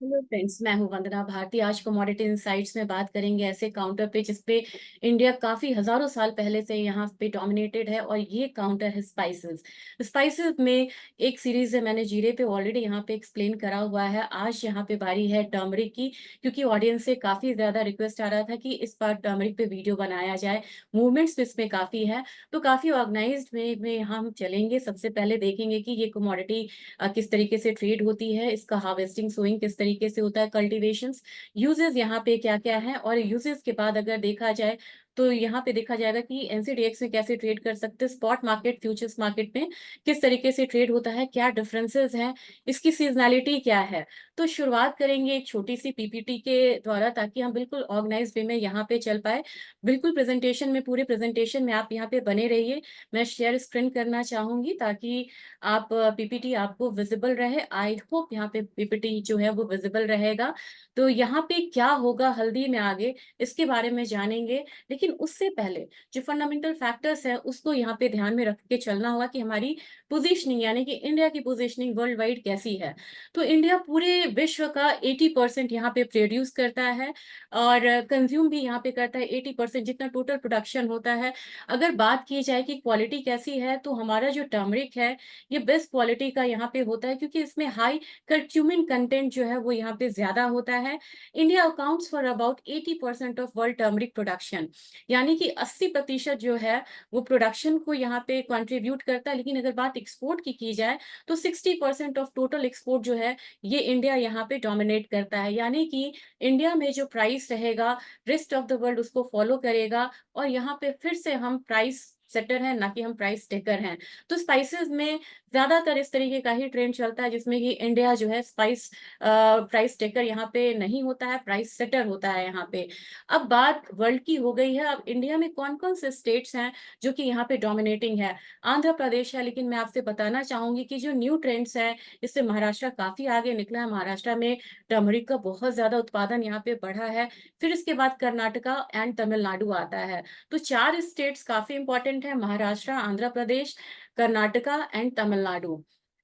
Hello friends, मैं हूं वंदना भारती। आज कमोडिटी इनसाइट्स में बात करेंगे ऐसे काउंटर पे जिसपे इंडिया काफी हजारों साल पहले से यहाँ पे डोमिनेटेड है, और ये काउंटर है स्पाइसेस। स्पाइसेस में एक सीरीज है, मैंने जीरे पे ऑलरेडी यहाँ पे एक्सप्लेन करा हुआ है। आज यहाँ पे बारी है टर्मरिक की, क्योंकि ऑडियंस से काफी ज्यादा रिक्वेस्ट आ रहा था कि इस बार टर्मरिक पे वीडियो बनाया जाए। मूवमेंट्स इसमें काफी है, तो काफी ऑर्गेनाइज्ड में हम चलेंगे। सबसे पहले देखेंगे कि ये कमोडिटी किस तरीके से ट्रेड होती है, इसका हार्वेस्टिंग सोइंग किस तरीके से होता है, कल्टीवेशंस, यूजेस यहाँ पे क्या क्या है, और यूजेस के बाद अगर देखा जाए तो यहाँ पे देखा जाएगा कि एनसीडीएक्स में कैसे ट्रेड कर सकते हैं, स्पॉट मार्केट फ्यूचर्स मार्केट में किस तरीके से ट्रेड होता है, क्या डिफरेंसेस हैं, इसकी सीजनैलिटी क्या है। तो शुरुआत करेंगे एक छोटी सी पीपीटी के द्वारा, ताकि हम बिल्कुल ऑर्गेनाइज वे में यहाँ पे चल पाए। बिल्कुल प्रेजेंटेशन में, पूरे प्रेजेंटेशन में आप यहाँ पे बने रहिए। मैं शेयर स्क्रीन करना चाहूंगी ताकि आप पीपीटी आपको विजिबल रहे। आई होप यहाँ पे पीपीटी जो है वो विजिबल रहेगा। तो यहाँ पे क्या होगा हल्दी में आगे, इसके बारे में जानेंगे। लेकिन उससे पहले जो फंडामेंटल फैक्टर्स है उसको यहाँ पे ध्यान में रख के चलना होगा कि हमारी पोजीशनिंग, यानी कि इंडिया की पोजीशनिंग वर्ल्ड वाइड कैसी है। तो इंडिया पूरे विश्व का 80% यहाँ पे प्रोड्यूस करता है, और कंज्यूम भी यहाँ पे करता है 80% जितना टोटल प्रोडक्शन होता है। अगर बात की जाए कि क्वालिटी कैसी है, तो हमारा जो टर्मरिक है ये बेस्ट क्वालिटी का यहाँ पे होता है, क्योंकि इसमें हाई कर्क्यूमिन कंटेंट जो है वो यहाँ पे ज्यादा होता है। India accounts for about 80% of world turmeric production, यानी कि 80% जो है वो प्रोडक्शन को यहाँ पे कंट्रीब्यूट करता है। लेकिन अगर बात एक्सपोर्ट की जाए तो 60% ऑफ टोटल एक्सपोर्ट जो है ये इंडिया यहाँ पे डोमिनेट करता है। यानी कि इंडिया में जो प्राइस रहेगा, रेस्ट ऑफ द वर्ल्ड उसको फॉलो करेगा, और यहाँ पे फिर से हम प्राइस सेटर हैं, ना कि हम प्राइस टेकर हैं। तो स्पाइसेस में ज्यादातर इस तरीके का ही ट्रेंड चलता है, जिसमें कि इंडिया जो है स्पाइस प्राइस टेकर यहाँ पे नहीं होता है, प्राइस सेटर होता है यहाँ पे। अब बात वर्ल्ड की हो गई है, अब इंडिया में कौन कौन से स्टेट्स हैं जो कि यहाँ पे डोमिनेटिंग है। आंध्र प्रदेश है, लेकिन मैं आपसे बताना चाहूंगी कि जो न्यू ट्रेंड्स हैं, इससे महाराष्ट्र काफी आगे निकला है। महाराष्ट्र में टर्मरिक का बहुत ज्यादा उत्पादन यहाँ पे बढ़ा है। फिर इसके बाद कर्नाटका एंड तमिलनाडु आता है। तो चार स्टेट्स काफी इंपॉर्टेंट है, Maharashtra, Andhra Pradesh, Karnataka and Tamil Nadu.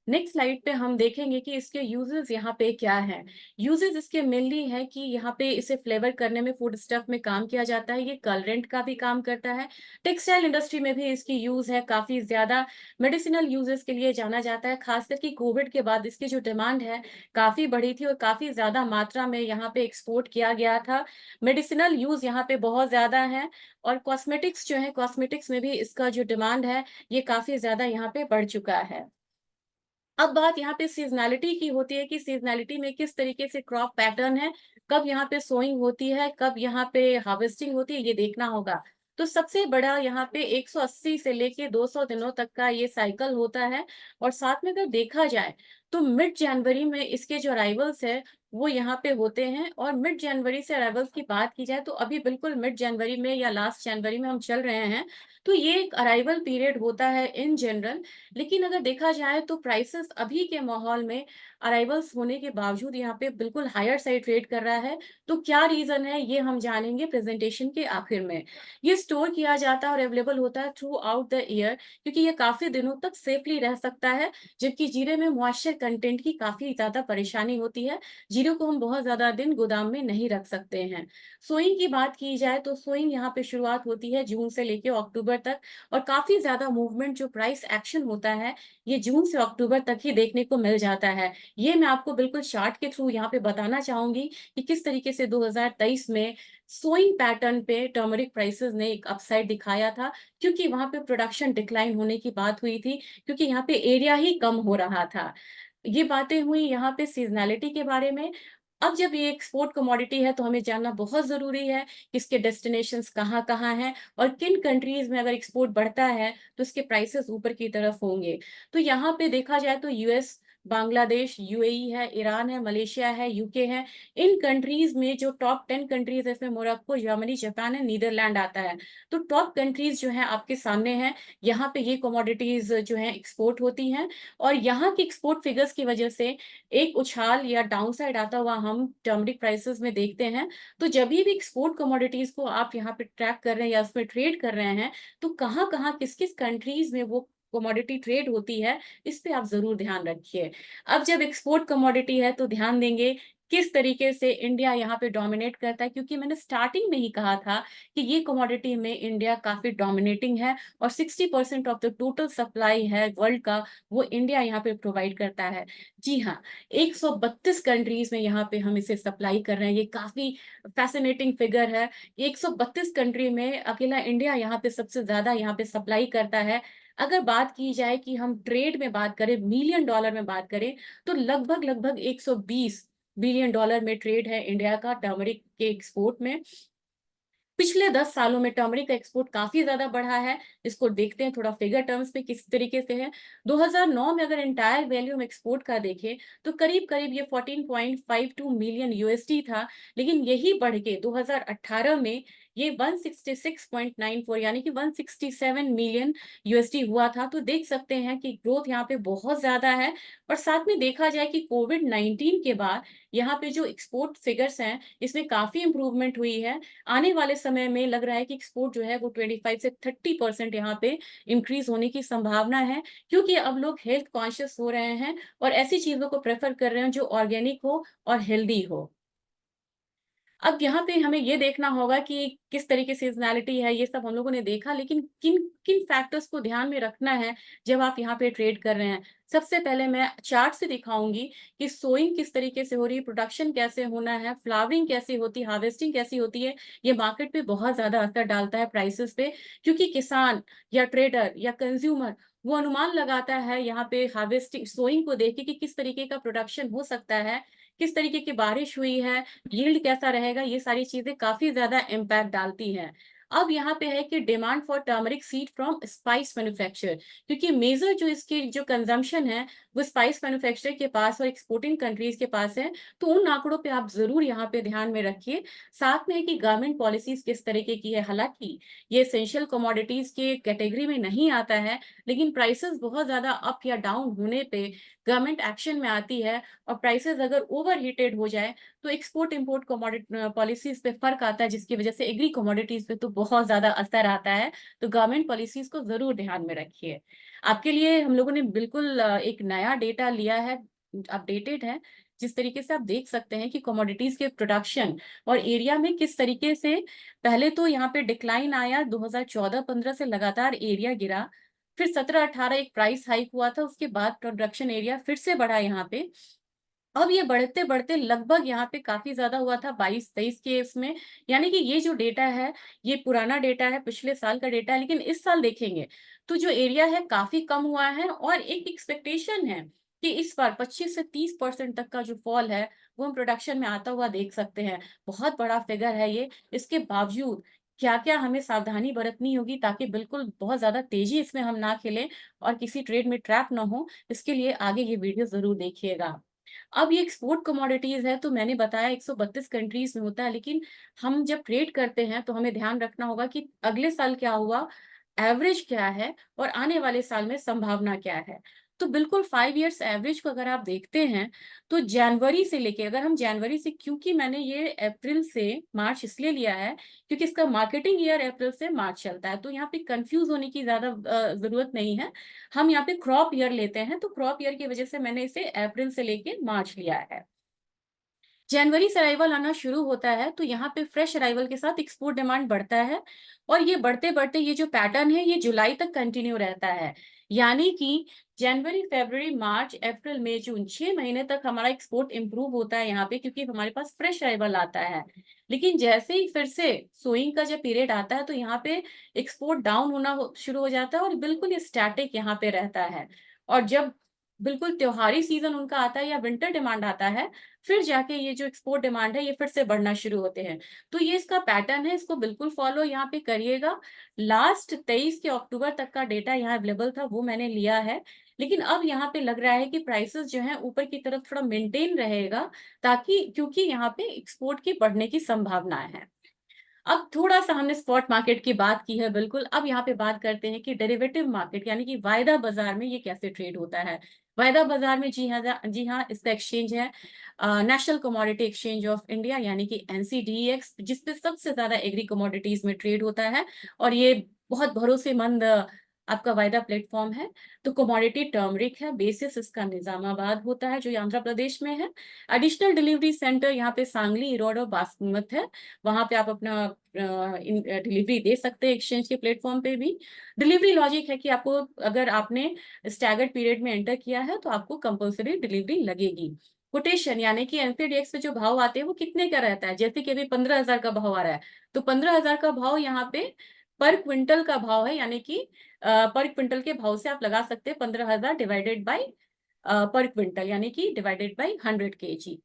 Next slide पे हम देखेंगे कि इसके यूजेस यहाँ पे क्या है। यूजेस इसके मेनली है कि यहाँ पे इसे फ्लेवर करने में, फूड स्टफ में काम किया जाता है। ये कलरेंट का भी काम करता है। टेक्सटाइल इंडस्ट्री में भी इसकी यूज है काफी ज्यादा। मेडिसिनल यूजेस के लिए जाना जाता है, खासकर कि कोविड के बाद इसकी जो डिमांड है काफी बढ़ी थी, और काफी ज्यादा मात्रा में यहाँ पे एक्सपोर्ट किया गया था। मेडिसिनल यूज यहाँ पे बहुत ज्यादा है। और कॉस्मेटिक्स जो है, कॉस्मेटिक्स में भी इसका जो डिमांड है ये काफी ज्यादा यहाँ पे बढ़ चुका है। अब बात यहाँ पे सीजनैलिटी की होती है कि सीजनैलिटी में किस तरीके से क्रॉप पैटर्न है, कब यहाँ पे सोइंग होती है, कब यहाँ पे हार्वेस्टिंग होती है, ये देखना होगा। तो सबसे बड़ा यहाँ पे 180 से लेके 200 दिनों तक का ये साइकिल होता है। और साथ में अगर देखा जाए तो मिड जनवरी में इसके जो अराइवल्स है वो यहाँ पे होते हैं। और मिड जनवरी से अराइवल्स की बात की जाए तो अभी बिल्कुल मिड जनवरी में या लास्ट जनवरी में हम चल रहे हैं। तो ये एक अराइवल पीरियड होता है इन जनरल। लेकिन अगर देखा जाए तो प्राइसेस अभी के माहौल में अराइवल्स होने के बावजूद यहाँ पे बिल्कुल हायर साइड ट्रेड कर रहा है। तो क्या रीजन है ये हम जानेंगे प्रेजेंटेशन के आखिर में। ये स्टोर किया जाता है और अवेलेबल होता है थ्रू आउट द ईयर, क्योंकि ये काफी दिनों तक सेफली रह सकता है। जबकि जीरे में मॉइस्चर कंटेंट की काफी ज्यादा परेशानी होती है, जीरे को हम बहुत ज्यादा दिन गोदाम में नहीं रख सकते हैं। सोइंग की बात की जाए तो सोइंग यहाँ पे शुरुआत होती है जून से लेके अक्टूबर तक, और काफी ज्यादा मूवमेंट जो प्राइस एक्शन होता है ये जून से अक्टूबर तक ही देखने को मिल जाता है। ये मैं आपको बिल्कुल चार्ट के थ्रू यहाँ पे बताना चाहूंगी कि किस तरीके से 2023 में सोइंग पैटर्न पे टर्मरिक प्राइसेस ने एक अपसाइड दिखाया था, क्योंकि वहां पे प्रोडक्शन डिक्लाइन होने की बात हुई थी, क्योंकि यहाँ पे एरिया ही कम हो रहा था। ये बातें हुई यहाँ पे सीजनैलिटी के बारे में। अब जब ये एक्सपोर्ट कमोडिटी है तो हमें जानना बहुत जरूरी है कि इसके डेस्टिनेशंस कहाँ कहाँ हैं, और किन कंट्रीज में अगर एक्सपोर्ट बढ़ता है तो इसके प्राइसेस ऊपर की तरफ होंगे। तो यहाँ पे देखा जाए तो यूएस, बांग्लादेश, यूएई है, ईरान है, मलेशिया है, यूके है। इन कंट्रीज में जो टॉप 10 कंट्रीज है, इसमें मोरक्को, जर्मनी, जापान है, नीदरलैंड आता है। तो टॉप कंट्रीज जो है आपके सामने है, यहाँ पे ये कमोडिटीज जो है एक्सपोर्ट होती हैं। और यहाँ की एक्सपोर्ट फिगर्स की वजह से एक उछाल या डाउनसाइड आता हुआ हम टर्मरिक प्राइसेस में देखते हैं। तो जब भी एक्सपोर्ट कमोडिटीज को आप यहाँ पे ट्रैक कर रहे हैं या उसमें ट्रेड कर रहे हैं, तो कहाँ कहाँ किस किस कंट्रीज में वो कमोडिटी ट्रेड होती है, इस पे आप जरूर ध्यान रखिए। अब जब एक्सपोर्ट कमोडिटी है तो ध्यान देंगे किस तरीके से इंडिया यहाँ पे डोमिनेट करता है, क्योंकि मैंने स्टार्टिंग में ही कहा था कि ये कमोडिटी में इंडिया काफी डोमिनेटिंग है और 60% ऑफ द टोटल सप्लाई है वर्ल्ड का, वो इंडिया यहाँ पे प्रोवाइड करता है। जी हाँ, 132 कंट्रीज में यहाँ पे हम इसे सप्लाई कर रहे हैं। ये काफी फैसिनेटिंग फिगर है। 132 कंट्री में अकेला इंडिया यहाँ पे सबसे ज्यादा यहाँ पे सप्लाई करता है। अगर बात की जाए कि हम ट्रेड में बात करें, मिलियन डॉलर में बात करें, तो लगभग लगभग 120 बिलियन डॉलर में ट्रेड है इंडिया का टर्मरिक के एक्सपोर्ट में। पिछले 10 सालों में टर्मरिक का एक्सपोर्ट काफी ज्यादा बढ़ा है। इसको देखते हैं थोड़ा फिगर टर्म्स में किस तरीके से है। 2009 में अगर एंटायर वैल्यूम एक्सपोर्ट का देखें तो करीब करीब ये 14.52 मिलियन यूएसडी था, लेकिन यही बढ़ के 2018 में ये 166.94 यानी कि 167 मिलियन यूएसडी हुआ था। तो देख सकते हैं कि ग्रोथ यहाँ पे बहुत ज्यादा है। और साथ में देखा जाए कि कोविड-19 के बाद यहाँ पे जो एक्सपोर्ट फिगर्स हैं इसमें काफी इंप्रूवमेंट हुई है। आने वाले समय में लग रहा है कि एक्सपोर्ट जो है वो 25 से 30% यहाँ पे इंक्रीज होने की संभावना है, क्योंकि अब लोग हेल्थ कॉन्शियस हो रहे हैं और ऐसी चीजों को प्रेफर कर रहे हैं जो ऑर्गेनिक हो और हेल्दी हो। अब यहाँ पे हमें ये देखना होगा कि किस तरीके से सीजनैलिटी है, ये सब हम लोगों ने देखा, लेकिन किन किन फैक्टर्स को ध्यान में रखना है जब आप यहाँ पे ट्रेड कर रहे हैं। सबसे पहले मैं चार्ट से दिखाऊंगी कि सोइंग किस तरीके से हो रही है, प्रोडक्शन कैसे होना है, फ्लावरिंग कैसी होती है, हार्वेस्टिंग कैसी होती है। ये मार्केट पे बहुत ज्यादा असर डालता है प्राइसेस पे, क्योंकि किसान या ट्रेडर या कंज्यूमर वो अनुमान लगाता है यहाँ पे हार्वेस्टिंग सोइंग को देख के कि किस तरीके का प्रोडक्शन हो सकता है, किस तरीके की बारिश हुई है, यील्ड कैसा रहेगा। ये सारी चीजें काफी ज्यादा इम्पैक्ट डालती हैं। अब यहाँ पे है कि demand for turmeric seed from spice manufacturer, क्योंकि मेजर जो इसकी जो कंजम्पशन है वो स्पाइस मैन्युफैक्चरर के पास और एक्सपोर्टिंग कंट्रीज के पास है। तो उन आंकड़ों पे आप जरूर यहाँ पे ध्यान में रखिए। साथ में है कि गवर्नमेंट पॉलिसीज किस तरीके की है। हालांकि ये एसेंशियल कमोडिटीज के कैटेगरी में नहीं आता है, लेकिन प्राइसेस बहुत ज्यादा अप या डाउन होने पे गवर्नमेंट एक्शन में आती है। और प्राइसेस अगर ओवर हीटेड हो जाए तो एक्सपोर्ट इंपोर्ट कमोडिटी पॉलिसीज पे फर्क आता है, जिसकी वजह से एग्री कमोडिटीज पे तो बहुत ज्यादा असर आता है। तो गवर्नमेंट पॉलिसीज को जरूर ध्यान में रखिए। आपके लिए हम लोगों ने बिल्कुल एक नया डेटा लिया है, अपडेटेड है, जिस तरीके से आप देख सकते हैं कि कमोडिटीज के प्रोडक्शन और एरिया में किस तरीके से पहले तो यहाँ पे डिक्लाइन आया, 2014-15 से लगातार एरिया गिरा, फिर 17-18 एक प्राइस हाइक हुआ था, उसके बाद प्रोडक्शन एरिया फिर से बढ़ा यहाँ पे। अब ये बढ़ते बढ़ते लगभग यहाँ पे काफी ज्यादा हुआ था 22-23 के इसमें। यानी कि ये जो डेटा है ये पुराना डेटा है, पिछले साल का डेटा है, लेकिन इस साल देखेंगे तो जो एरिया है काफी कम हुआ है। और एक एक्सपेक्टेशन है कि इस बार 25 से 30% तक का जो फॉल है वो हम प्रोडक्शन में आता हुआ देख सकते हैं। बहुत बड़ा फिगर है ये। इसके बावजूद क्या क्या हमें सावधानी बरतनी होगी ताकि बिल्कुल बहुत ज्यादा तेजी इसमें हम ना खेलें और किसी ट्रेड में ट्रैप ना हो, इसके लिए आगे ये वीडियो जरूर देखिएगा। अब ये एक्सपोर्ट कमोडिटीज है तो मैंने बताया 132 कंट्रीज में होता है, लेकिन हम जब ट्रेड करते हैं तो हमें ध्यान रखना होगा कि अगले साल क्या हुआ, एवरेज क्या है और आने वाले साल में संभावना क्या है। तो बिल्कुल 5 इयर्स एवरेज को अगर आप देखते हैं तो जनवरी से लेके, अगर हम जनवरी से, क्योंकि मैंने ये अप्रैल से मार्च इसलिए लिया है क्योंकि इसका मार्केटिंग ईयर अप्रैल से मार्च चलता है, तो यहाँ पे कंफ्यूज होने की ज्यादा जरूरत नहीं है। हम यहाँ पे क्रॉप ईयर लेते हैं, तो क्रॉप ईयर की वजह से मैंने इसे अप्रैल से लेके मार्च लिया है। जनवरी से अराइवल आना शुरू होता है तो यहाँ पे फ्रेश अराइवल के साथ एक्सपोर्ट डिमांड बढ़ता है। और ये बढ़ते बढ़ते ये जो पैटर्न है ये जुलाई तक कंटिन्यू रहता है। यानी कि जनवरी, फरवरी, मार्च, अप्रैल, मई, जून, 6 महीने तक हमारा एक्सपोर्ट इंप्रूव होता है यहाँ पे, क्योंकि हमारे पास फ्रेश अराइवल आता है। लेकिन जैसे ही फिर से सोइंग का जब पीरियड आता है तो यहाँ पे एक्सपोर्ट डाउन होना शुरू हो जाता है और बिल्कुल स्टैटिक यहाँ पे रहता है। और जब बिल्कुल त्योहारी सीजन उनका आता है या विंटर डिमांड आता है, फिर जाके ये जो एक्सपोर्ट डिमांड है ये फिर से बढ़ना शुरू होते हैं। तो ये इसका पैटर्न है, इसको बिल्कुल फॉलो यहाँ पे करिएगा। लास्ट 23 के अक्टूबर तक का डेटा यहाँ अवेलेबल था, वो मैंने लिया है। लेकिन अब यहाँ पे लग रहा है कि प्राइसेस जो है ऊपर की तरफ थोड़ा मेंटेन रहेगा, ताकि क्योंकि यहाँ पे एक्सपोर्ट की बढ़ने की संभावना है। अब थोड़ा सा हमने स्पॉट मार्केट की बात की है, बिल्कुल। अब यहाँ पे बात करते हैं कि डेरिवेटिव मार्केट यानी कि वायदा बाजार में ये कैसे ट्रेड होता है। वायदा बाजार में जी हाँ, इसका एक्सचेंज है national commodity exchange of India यानी कि NCDEX, जिसपे सबसे ज्यादा एग्री कमोडिटीज में ट्रेड होता है। और ये बहुत भरोसेमंद आपका वायदा प्लेटफॉर्म है। तो कमोडिटी टर्मरिक है, बेसिस इसका निजामाबाद होता है जो आंध्र प्रदेश में है। एडिशनल डिलीवरी सेंटर यहाँ पे सांगली, इरोड और बासमत है, वहां पे आप अपना डिलीवरी दे सकते हैं एक्सचेंज के प्लेटफॉर्म पे भी। डिलीवरी लॉजिक है कि आपको, अगर आपने स्टैगर्ड पीरियड में एंटर किया है तो आपको कंपल्सरी डिलीवरी लगेगी। कोटेशन यानी कि एनसीडीएक्स में जो भाव आते हैं वो कितने का रहता है, जैसे कि अभी 15,000 का भाव आ रहा है, तो 15,000 का भाव यहाँ पे पर क्विंटल का भाव है, यानी कि पर क्विंटल के भाव से आप लगा सकते हैं 15,000 डिवाइडेड बाई पर क्विंटल, यानी कि divided by 100 kg।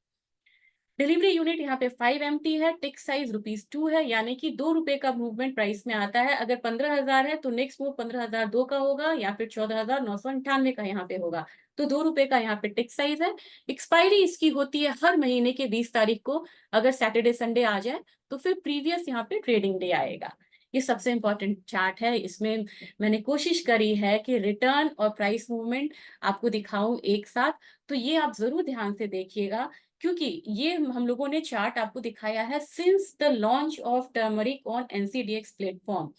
Delivery unit यहाँ पे 5 MT है, टिक साइज ₹2 है, यानी कि ₹2 का मूवमेंट प्राइस में आता है। अगर 15,000 है तो नेक्स्ट मूव 15,002 का होगा या फिर 14,998 का यहाँ पे होगा। तो ₹2 का यहाँ पे टिक साइज है। एक्सपायरी इसकी होती है हर महीने के 20 तारीख को। अगर सैटरडे संडे आ जाए तो फिर प्रीवियस यहाँ पे ट्रेडिंग डे आएगा। ये सबसे इंपॉर्टेंट चार्ट है। इसमें मैंने कोशिश करी है कि रिटर्न और प्राइस मूवमेंट आपको दिखाऊं एक साथ, तो ये आप जरूर ध्यान से देखिएगा, क्योंकि ये हम लोगों ने चार्ट आपको दिखाया है since the launch of turmeric on NCDEX platform.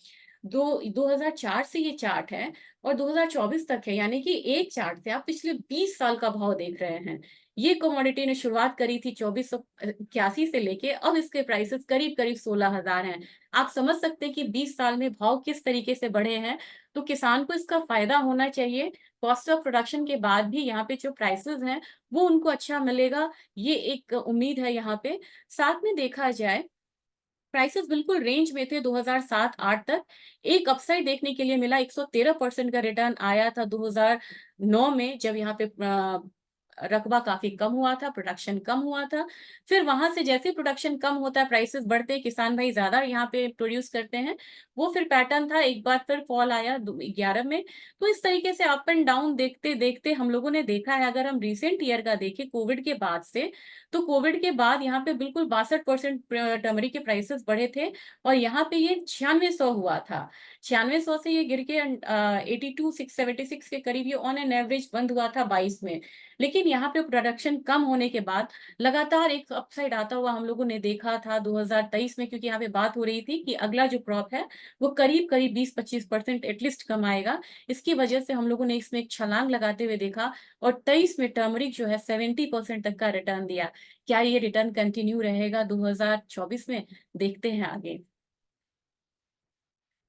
2004 से ये चार्ट है और 2024 तक है, यानी कि एक चार्ट से आप पिछले 20 साल का भाव देख रहे हैं। ये कमोडिटी ने शुरुआत करी थी 2481 से लेके अब इसके प्राइसेस करीब करीब 16,000 हैं। आप समझ सकते हैं कि 20 साल में भाव किस तरीके से बढ़े हैं। तो किसान को इसका फायदा होना चाहिए। कॉस्ट ऑफ प्रोडक्शन के बाद भी यहाँ पे जो प्राइसेस हैं वो उनको अच्छा मिलेगा, ये एक उम्मीद है यहाँ पे। साथ में देखा जाए, प्राइसेस बिल्कुल रेंज में थे 2007-8 तक। एक अपसाइड देखने के लिए मिला, 113% का रिटर्न आया था 2009 में, जब यहाँ पे रकबा काफी कम हुआ था, प्रोडक्शन कम हुआ था। फिर वहां से जैसे प्रोडक्शन कम होता है, प्राइसेस बढ़ते हैं, किसान भाई ज्यादा यहाँ पे प्रोड्यूस करते हैं। वो फिर पैटर्न था, एक बार फिर फॉल आया 11 में। तो इस तरीके से अप एंड डाउन देखते देखते हम लोगों ने देखा है। अगर हम रिसेंट ईयर का देखें कोविड के बाद से, तो कोविड के बाद यहाँ पे बिल्कुल 62% टर्मरिक के प्राइसेस बढ़े थे, और यहाँ पे ये 9600 हुआ था। 9600 से ये गिर के 82,676 के करीब ये ऑन एन एवरेज बंद हुआ था 22 में। लेकिन यहाँ पे प्रोडक्शन कम होने के बाद लगातार एक अपसाइड आता हुआ हम लोगों ने देखा था 2023 में, क्योंकि यहाँ पे बात हो रही थी कि अगला जो क्रॉप है वो करीब करीब 20-25% एटलीस्ट कम आएगा। इसकी वजह से हम लोगों ने इसमें एक छलांग लगाते हुए देखा, और 23 में टर्मरिक जो है 70% तक का रिटर्न दिया। क्या ये रिटर्न कंटिन्यू रहेगा 2024 में? देखते हैं आगे।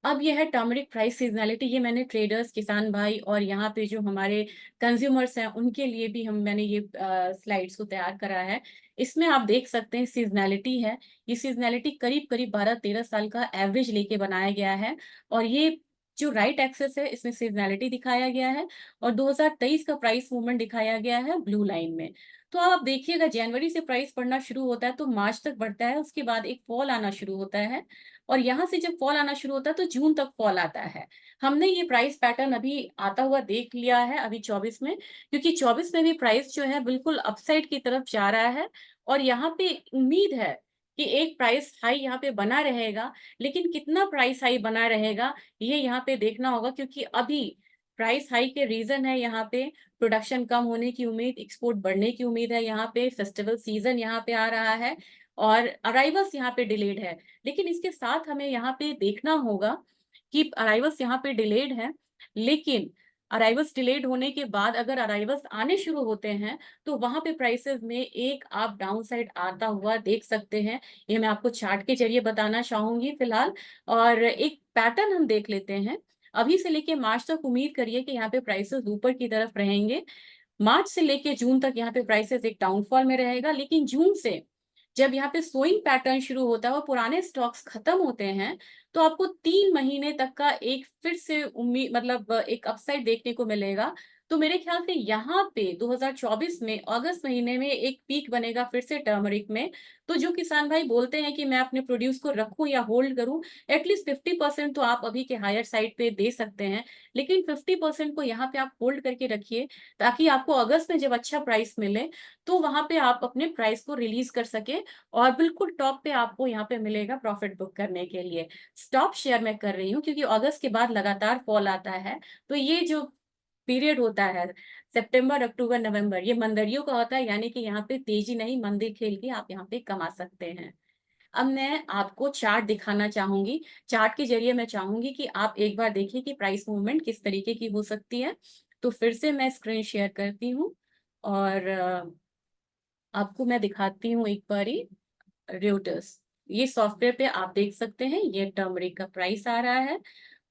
अब यह है टर्मरिक प्राइस सीजनैलिटी। ये मैंने ट्रेडर्स, किसान भाई और यहाँ पे जो हमारे कंज्यूमर्स हैं उनके लिए भी मैंने ये स्लाइड्स को तैयार करा है। इसमें आप देख सकते हैं सीजनैलिटी है। ये सीजनैलिटी करीब करीब 12-13 साल का एवरेज लेके बनाया गया है, और ये जो राइट एक्सेस है इसमें सीजनैलिटी दिखाया गया है, और 2023 का प्राइस मूवमेंट दिखाया गया है ब्लू लाइन में। तो आप देखिएगा, जनवरी से प्राइस बढ़ना शुरू होता है तो मार्च तक बढ़ता है, उसके बाद एक फॉल आना शुरू होता है, और यहाँ से जब फॉल आना शुरू होता है तो जून तक फॉल आता है। हमने ये प्राइस पैटर्न अभी आता हुआ देख लिया है अभी 24 में, क्योंकि 24 में भी प्राइस जो है बिल्कुल अपसाइड की तरफ जा रहा है, और यहाँ पे उम्मीद है कि एक प्राइस हाई यहाँ पे बना रहेगा। लेकिन कितना प्राइस हाई बना रहेगा ये यहाँ पे देखना होगा, क्योंकि अभी प्राइस हाई के रीजन है यहाँ पे प्रोडक्शन कम होने की उम्मीद, एक्सपोर्ट बढ़ने की उम्मीद है, यहाँ पे फेस्टिवल सीजन यहाँ पे आ रहा है, और अराइवल्स यहाँ पे डिलेड है। लेकिन इसके साथ हमें यहाँ पे देखना होगा कि अराइवल्स यहाँ पे डिलेड हैं, लेकिन अराइवल्स डिलेड होने के बाद अगर अराइवल्स आने शुरू होते हैं तो वहां पे प्राइसेस में एक आप डाउन साइड आता हुआ देख सकते हैं। ये मैं आपको चार्ट के जरिए बताना चाहूंगी फिलहाल। और एक पैटर्न हम देख लेते हैं। अभी से लेके मार्च तक उम्मीद करिए कि यहाँ पे प्राइसेस ऊपर की तरफ रहेंगे। मार्च से लेके जून तक यहाँ पे प्राइसेस एक डाउनफॉल में रहेगा, लेकिन जून से जब यहाँ पे सोइंग पैटर्न शुरू होता है और पुराने स्टॉक्स खत्म होते हैं, तो आपको 3 महीने तक का एक फिर से उम्मीद, मतलब एक अपसाइड देखने को मिलेगा। तो मेरे ख्याल से यहाँ पे 2024 में अगस्त महीने में एक पीक बनेगा फिर से टर्मरिक में। तो जो किसान भाई बोलते हैं कि मैं अपने प्रोड्यूस को रखूं या होल्ड करूं, एटलीस्ट 50% तो आप अभी के हायर साइड पे दे सकते हैं, लेकिन 50% को यहाँ पे आप होल्ड करके रखिए, ताकि आपको अगस्त में जब अच्छा प्राइस मिले तो वहां पे आप अपने प्राइस को रिलीज कर सके, और बिल्कुल टॉप पे आपको यहाँ पे मिलेगा प्रॉफिट बुक करने के लिए। स्टॉप शेयर मैं कर रही हूँ क्योंकि अगस्त के बाद लगातार फॉल आता है। तो ये जो पीरियड होता है सितंबर, अक्टूबर, नवंबर, ये मंदरियों का होता है, यानी कि यहाँ पे तेजी नहीं मंदी खेल के आप यहाँ पे कमा सकते हैं। अब मैं आपको चार्ट दिखाना चाहूंगी। चार्ट के जरिए मैं चाहूंगी कि आप एक बार देखिए कि प्राइस मूवमेंट किस तरीके की हो सकती है। तो फिर से मैं स्क्रीन शेयर करती हूँ और आपको मैं दिखाती हूँ एक बारी रेउटर्स। ये सॉफ्टवेयर पे आप देख सकते हैं, ये टर्मरिक का प्राइस आ रहा है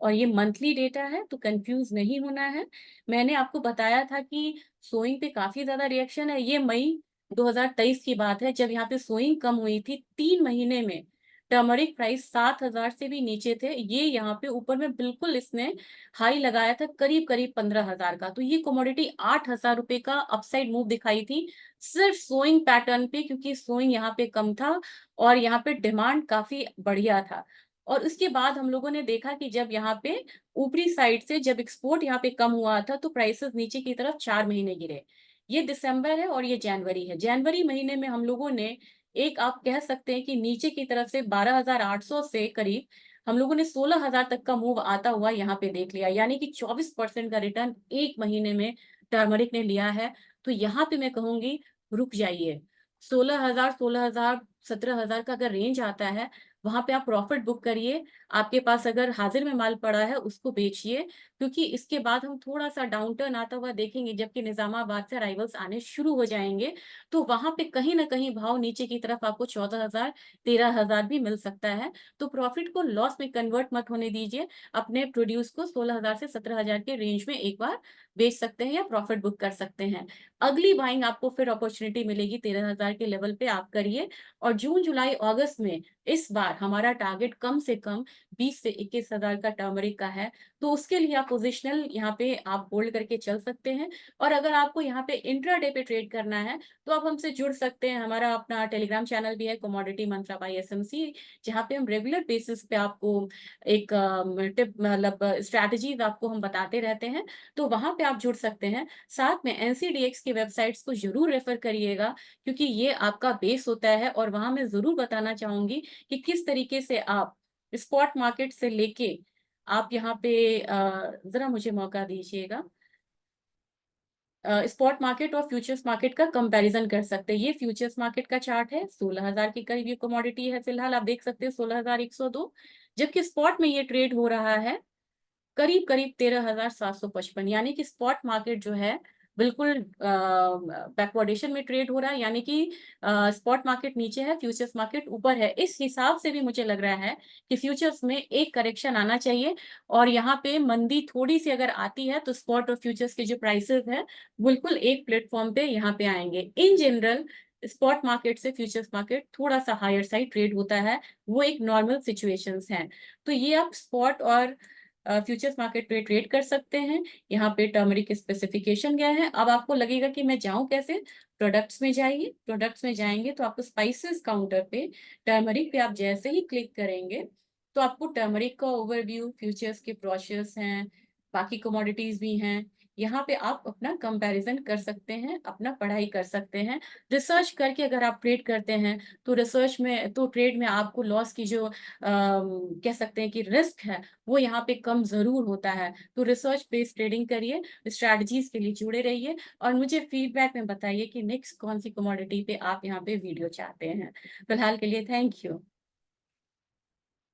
और ये मंथली डेटा है, तो कंफ्यूज नहीं होना है। मैंने आपको बताया था कि सोइंग पे काफी ज्यादा रिएक्शन है। ये मई 2023 की बात है, जब यहाँ पे सोइंग कम हुई थी 3 महीने में। टर्मरिक प्राइस 7,000 से भी नीचे थे, ये यहाँ पे ऊपर में बिल्कुल इसने हाई लगाया था करीब करीब 15,000 का। तो ये कमोडिटी 8,000 रुपए का अपसाइड मूव दिखाई थी सिर्फ सोइंग पैटर्न पे, क्योंकि सोइंग यहाँ पे कम था और यहाँ पे डिमांड काफी बढ़िया था। और उसके बाद हम लोगों ने देखा कि जब यहाँ पे ऊपरी साइड से जब एक्सपोर्ट यहाँ पे कम हुआ था तो प्राइसेस नीचे की तरफ 4 महीने गिरे। ये दिसंबर है और ये जनवरी है। जनवरी महीने में हम लोगों ने एक, आप कह सकते हैं कि नीचे की तरफ से 12,800 से करीब हम लोगों ने 16,000 तक का मूव आता हुआ यहाँ पे देख लिया, यानी कि 24% का रिटर्न एक महीने में टर्मरिक ने लिया है। तो यहाँ पे मैं कहूंगी रुक जाइए। 16,000, 16,000, 17,000 का अगर रेंज आता है, वहां पे आप प्रॉफिट बुक करिए। आपके पास अगर हाजिर में माल पड़ा है उसको बेचिए, क्योंकि इसके बाद हम थोड़ा सा डाउन टर्न आता हुआ देखेंगे, जबकि निजामाबाद से अराइवल्स आने शुरू हो जाएंगे। तो वहां पे कहीं ना कहीं भाव नीचे की तरफ आपको 14,000, 13,000 भी मिल सकता है। तो प्रॉफिट को लॉस में कन्वर्ट मत होने दीजिए। अपने प्रोड्यूस को 16,000 से 17,000 के रेंज में एक बार बेच सकते हैं या प्रॉफिट बुक कर सकते हैं। अगली बाइंग आपको फिर अपॉर्चुनिटी मिलेगी 13,000 के लेवल पे, आप करिए। और जून जुलाई अगस्त में इस बार हमारा टारगेट कम से कम 20 से 21,000 का टर्मरिक का है। तो उसके लिए आप पोजिशनल यहाँ पे आप होल्ड करके चल सकते हैं। और अगर आपको यहाँ पे इंट्राडे पे ट्रेड करना है तो आप हमसे जुड़ सकते हैं। हमारा अपना टेलीग्राम चैनल भी है, कमोडिटी मंत्रा बाय एसएमसी, जहाँ पे हम रेगुलर बेसिस पे आपको एक टिप मतलब स्ट्रैटेजीज आपको हम बताते रहते हैं। तो वहां पे आप जुड़ सकते हैं। साथ में एनसीडीएक्स की वेबसाइट्स को जरूर रेफर करिएगा, क्योंकि ये आपका बेस होता है। और वहां मैं जरूर बताना चाहूंगी कि किस तरीके से आप स्पॉट मार्केट से लेके आप यहाँ पे जरा मुझे मौका दीजिएगा, स्पॉट मार्केट और फ्यूचर्स मार्केट का कंपैरिजन कर सकते हैं। ये फ्यूचर्स मार्केट का चार्ट है, 16,000 के करीब ये कमोडिटी है फिलहाल, आप देख सकते हैं 16,102। जबकि स्पॉट में ये ट्रेड हो रहा है करीब करीब 13,755, यानी कि स्पॉट मार्केट जो है बिल्कुल बैकवर्डेशन में ट्रेड हो रहा है, यानी कि स्पॉट मार्केट नीचे है, फ्यूचर्स मार्केट ऊपर है। इस हिसाब से भी मुझे लग रहा है कि फ्यूचर्स में एक करेक्शन आना चाहिए। और यहाँ पे मंदी थोड़ी सी अगर आती है तो स्पॉट और फ्यूचर्स के जो प्राइसेस है बिल्कुल एक प्लेटफॉर्म पे यहाँ पे आएंगे। इन जनरल स्पॉट मार्केट से फ्यूचर्स मार्केट थोड़ा सा हायर साइड ट्रेड होता है, वो एक नॉर्मल सिचुएशंस हैं। तो ये आप स्पॉट और फ्यूचर्स मार्केट पे ट्रेड कर सकते हैं। यहाँ पे टर्मरिक स्पेसिफिकेशन गया है। अब आपको लगेगा कि मैं जाऊं कैसे, प्रोडक्ट्स में जाइए। प्रोडक्ट्स में जाएंगे तो आपको स्पाइसेस काउंटर पे टर्मरिक पे आप जैसे ही क्लिक करेंगे तो आपको टर्मरिक का ओवरव्यू, फ्यूचर्स के प्रोसेस हैं, बाकी कमोडिटीज भी हैं। यहाँ पे आप अपना कंपैरिजन कर सकते हैं, अपना पढ़ाई कर सकते हैं। रिसर्च करके अगर आप ट्रेड करते हैं तो रिसर्च में तो ट्रेड में आपको लॉस की जो कह सकते हैं कि रिस्क है वो यहाँ पे कम जरूर होता है। तो रिसर्च बेस्ड ट्रेडिंग करिए, स्ट्रैटेजीज के लिए जुड़े रहिए और मुझे फीडबैक में बताइए कि नेक्स्ट कौन सी कमोडिटी पे आप यहाँ पे वीडियो चाहते हैं। फिलहाल के लिए थैंक यू।